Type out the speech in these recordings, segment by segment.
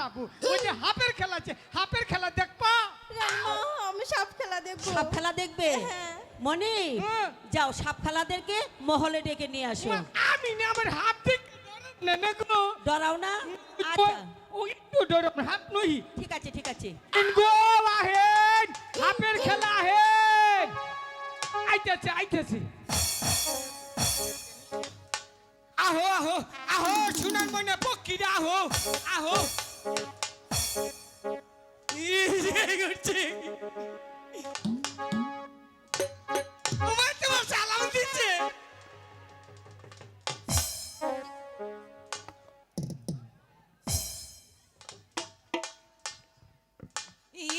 বাবু ওই যে হাপের খেলা আছে হাপের খেলা দেখবা রানীমা আমি সাপ খেলা দেখবো। সাপ খেলা দেখবে? হ্যাঁ। মনি যাও সাপ খেলাদেরকে মহলে ডেকে নিয়ে আসো। আমি না আমার হাত থেকে না না গো ডরাও না? আচ্ছা ওই একটু ডরম হাত নই ঠিক আছে ঠিক আছে। গো আহেন হাপের খেলা আহেন আইতেছে আইতেছে আহো আহো আহো শুনান মনে পক্ষীরা আহো আহো করছে তোমার তোমার সালাম দিচ্ছে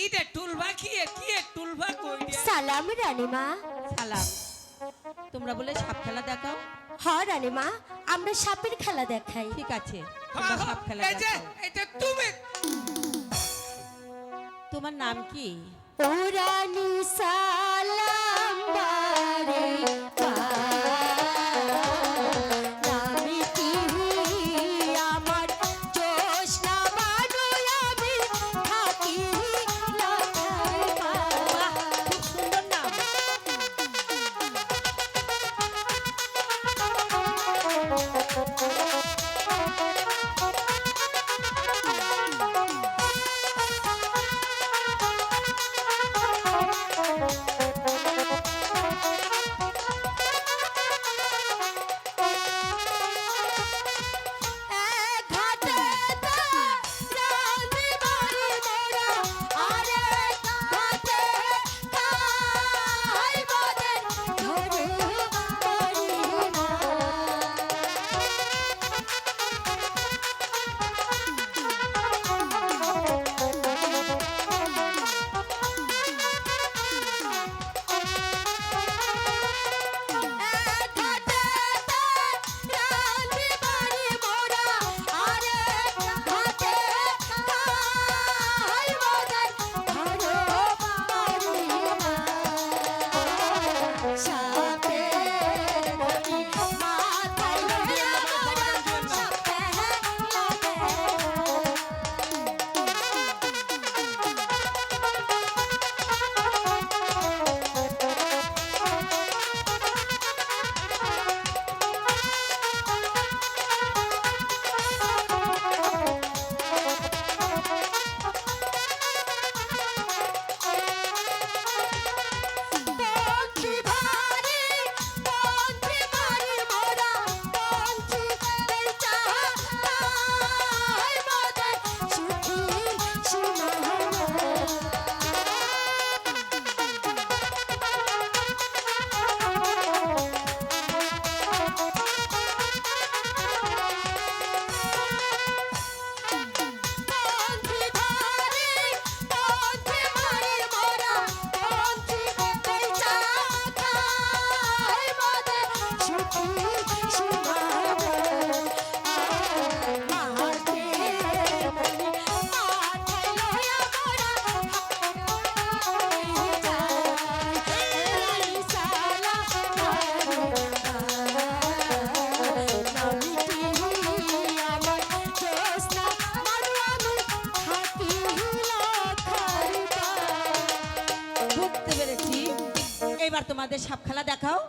ইদে টুলবা কি টুলবা কই দিয়া সালাম রানীমা। সালাম। তোমরা বলে সাপ খেলা দেখাও? হ্যাঁ রানীমা আমরা সাপের খেলা দেখাই। ঠিক আছে তোমরা সাপ খেলা এই যে দেখাও। এটা তুমি তোমার নাম কি? ও রানী সালাম বারে নামি কি আমার জোসনা বানু আমি থাকি লতার বাহ, খুব সুন্দর নাম। বুঝতে পেরেছি। এবার তোমাদের সাপ খেলা দেখাও।